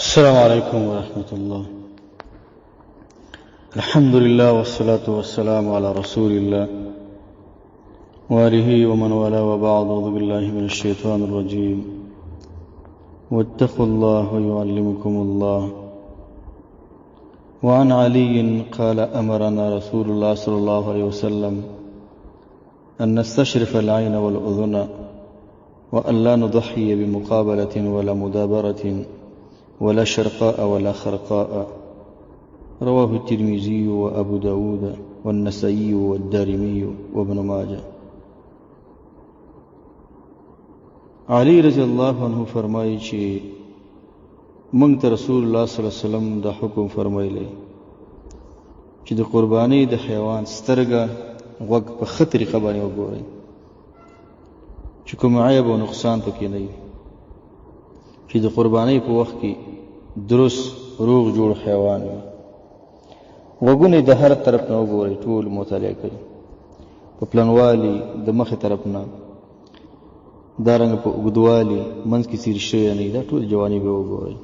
السلام عليكم ورحمة الله. الحمد لله والصلاة والسلام على رسول الله وآله ومن والاه وبعد. أعوذ بالله من الشيطان الرجيم. واتقوا الله ويعلمكم الله. وعن علي قال أمرنا رسول الله صلى الله عليه وسلم أن نستشرف العين والأذن وأن لا نضحي بمقابلة ولا مدابرة ولا شرقاء ولا خرقاء. رواه الترمذي وأبو داود والنسائي والدارمي وابن ماجه. علی رضی الله عنه فرمایي چې موږ ته رسول الله صلی الله علیه وسلم دا حکم فرمایلی چې د قربانی د حیوان سترګه غوږ په ښه طریقه باندې وګورئ چې کوم عیب او نقصان پکې نه وي، چې د قربانی په وخت کې درست روغ جوړ حیوان وي. غوږونه د هر طرف نه وګورئ، ټول مطالعه کړئ، په پلنوالي د مخې طرف نه، دارنګه په اوږدوالي منځ کې څیر شوی نه، دا ټول جوانب وګورئ.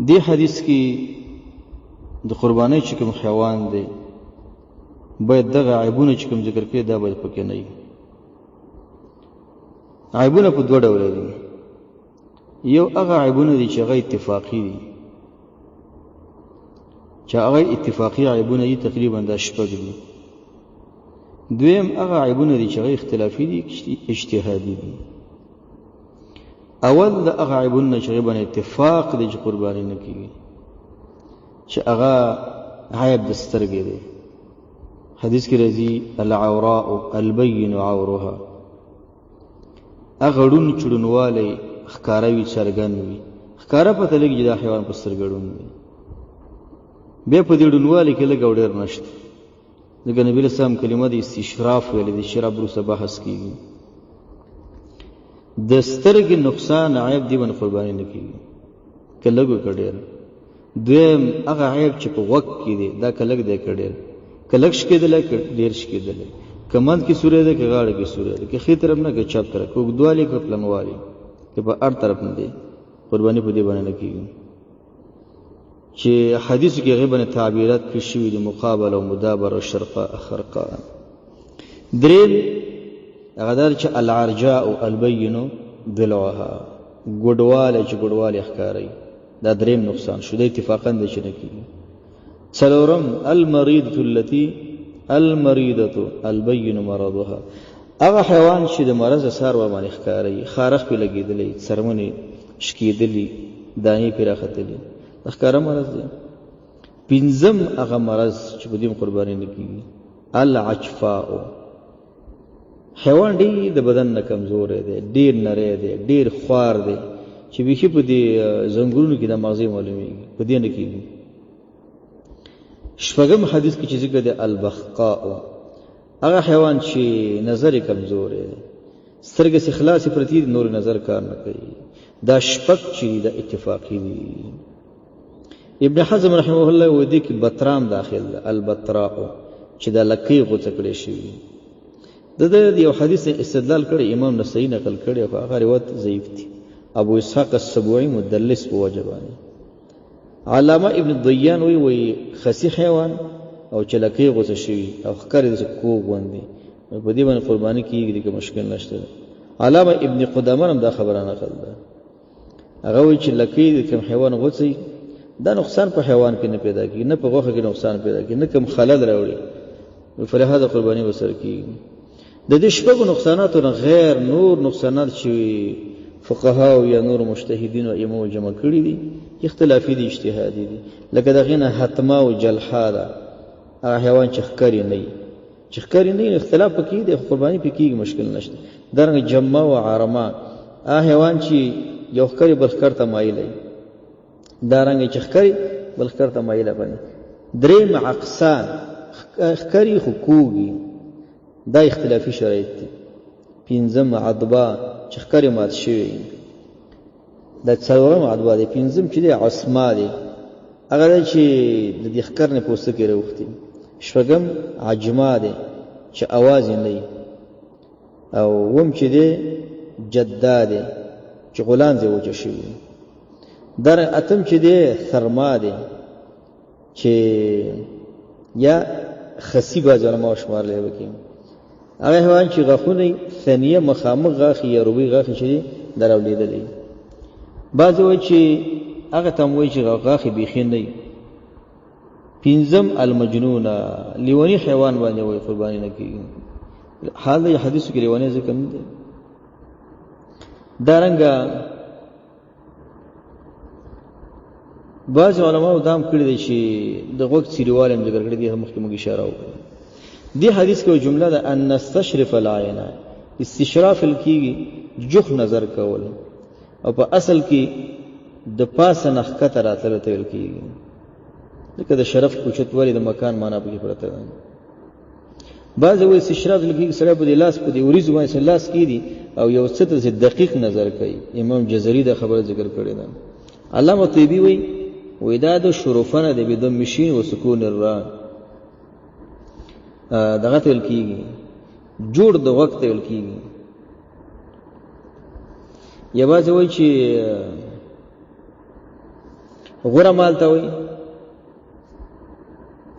دې حدیث کې د قربانی چې کوم حیوان دی باید دغه عیبونه چې کوم ذکر کړي دا باید پکې نه وي. عیبونه په دوه ډوله دي. یو هغه عیبونه دي چې هغه اتفاقي دي، چې هغه اتفاقي عیبونه دي، تقریبا دا شپږ دي. دویم هغه عیبونه دي چې هغه اختلافي دي، اجتهادي دي. اول د هغه عیبونه چې هغه باندې اتفاق دي چې قرباني نه کیږي، چې هغه عیب د سترګې دی. حدیث کې راځي العوراء البین عورها، هغه ړون چړونوالی ښکاره وي، څرګند وي، ښکاره پته لګي چې دا حیوان په سترګه ړوند دی. بیا په دې ړونوالي کې لږ او ډېر نشته. ځکه نبي علیه السلام کلمه د استشراف ویلې، د اشراف وروسته بحث کېږي. د سترګې نقصان عیب دی باندې قرباني نه کېږي، که لږ وي که ډېر. دویم هغه عیب چې په غوږ کې دی، دا که لږ دی که ډېر، که لږ شکېدلی که ډېر شکېدلی، که منځ کې سوری دی که غاړه کې سوری دی، که ښي طرف نه که چپ طرف، که اوږدوالي که پلنوالي، که په هر طرف نه دی، قرباني په دې باندې نه کېږي. چې حدیثو کې هغې باندې تعبیرات کړي شوي دي، مقابله او مدابره او شرقاء خرقاء. دریم هغه دا چې العرجاء البین ضلعها، ګوډوالی چې ګوډوالی ښکاروي، دا دریم نقصان شو، دا اتفاقا دی چې نه کېږي. څلورم المریضة التي المریضة البین مرضها، هغه حیوان چې د مرض اثار ورباندې ښکاروي، خارښ پرې لګېدلی، څرمنې شکېدلي، دانې پرې راختلي، دا ښکاره مرض دی. پنځم هغه مرض چې په دې قرباني نه کېږي العجفاء، حیوان ډېر د بدن نه کمزوری دی، ډېر نری دی، ډېر خوار دی، چې بیخي په دې زنګونو کې د مغزي معلومېږي، په دې نه کېږي. شپږم حدیث کې چې ذکر دی البخقاء، هغه حیوان چې نظر یې کمزوری دی، سترګې یې خلاصې پرتې دي، نور نظر کار نه کوي. دا شپږ چې دا اتفاقي دي. ابن حزم رحمه الله وایي دې کې بطرام داخل ده، البطراء، چې دا لکۍ غوڅه کړې شوي. د یو حدیث استدلال کړی، امام نسائی نقل کړی، خو هغه روایت ضعیف دی. ابو اسحاق السبوعي مدلس په وجه باندې. علامه ابن الضیان وایي خسي حیوان او چې لکۍ غوڅه شوي او ښکاري داسې کوږ غوندې، په دې باندې قرباني کېږي که مشکل نشته. علامه ابن قدامه هم دا خبره نقل ده. هغه وایي چې لکۍ د کوم حیوان غوڅوي، دا نقصان په حیوان کې نه پیدا کېږي، نه په غوښه کې نقصان پیدا کېږي، نه کوم خلل راوړي، فلهذا قرباني ورسره کېږي. د دې شپږو نقصاناتو نه غیر نور نقصانات چې فقهاو یا نور مجتهدین او ائمو جمع کړي دي، اختلافي دي، اجتهادي دي. لکه د هغې نه حتما او جلحا ده، هغه حیوان چې ښکاري نه وي، چې ښکاري نه وي اختلاف پکې دی، قرباني پکې کېږي، مشکل نشته. دارنګه جمه او عرما، هغه حیوان چې یو ښکاري بل ښکار ته مایله وي، دارنګه چې ښکاري بل ښکار ته مایله باندې. دریم عقصان، ښکاري خو کوږي، دا اختلافي شرایط دي. پنځم عضبا، چې ښکاري مات شوی، دا څلورم عضبا دی. پنځم چې دی عصما دی، هغه دی چې د دې ښکار نه پوستکی راوختي. شپږم عجما دی چې اواز یې نه وي. او وم چې دی جدا دی، چې غولان زی وجه شوی در اتم چې دی ثرما دی چې یا خسی باز علماء شمار لري وکي هغه حیوان چې غاخونه ثانیه مخامخ غاخي یا روبي غاخي چې دراولیدلې بعض وایي چې هغه تم وایي چې غاخي بيخین نه پنځم المجنون لیونی حیوان باندې وایي قرباني نه کوي حال د حدیثو کې لیونی ذکر نه دی دارنګه بعض علماء دام کړی دي چې د وخت سیریوالم ذکر کړی دي مخکې موږ اشاره وکړه دی حدیث کې جمله ده ان نستشرف العين استشراف الکی جخ نظر کول او په اصل کې د پاسه نخکته راتل ته ویل کیږي لکه د شرف اوچتوالي د مکان معنا په کې پرته ده بعض وایي استشراف الکی سره په لاس په دی اوریز باندې لاس کې دي او یو څه ته دقیق نظر کوي امام جزري دا خبره ذکر کړې ده علامه طیبی وایي وداد شرفنا د بدون مشین و سکون الرا دغه تل کیږي جوړ د وخت تل کیږي یا باز وای چې غره مال ته وای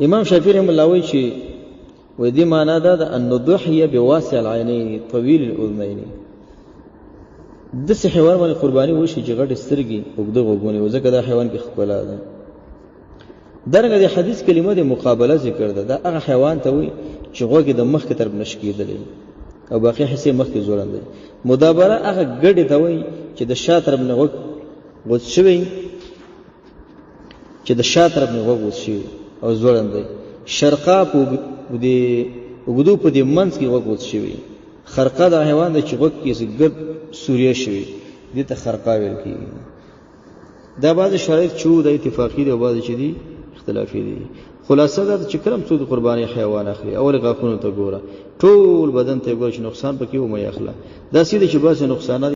امام شافعی رحم الله وای چې و دې معنا ده ان الضحيه بواسع العينين طويل الاذنين د څه حیوان باندې قرباني وشي چې غټ سترګي وګړو وګونی وځکه دا حیوان کې خپلا ده درنګه د حدیث کلمه د مقابله ذکر ده دا هغه حیوان ته وي چې غوږی د مخ کې طرف نشکیدلې او باقي حصے مخ کې زولند دي مدابره هغه ګډه ته وي چې د شا طرف نه غوڅ شوی چې د شا طرف نه غوڅ شي او زولند دي شرقا په دې وګدو په دې منځ کې غوڅ شوی خرقه د حیوان د چغک کې ګرد سوریه شوی دې ته خرقه ویل کیږي دا بعض شرایط چې د اتفاقی دی او بعض چې دي اختلافي دي خلاصه دا چې کلم څو د قرباني حیوان اخلي اول غاښونو ته ګوره ټول بدن ته ګوره چې نقصان پکې و مې اخلا دا سیده چې بعض نقصانات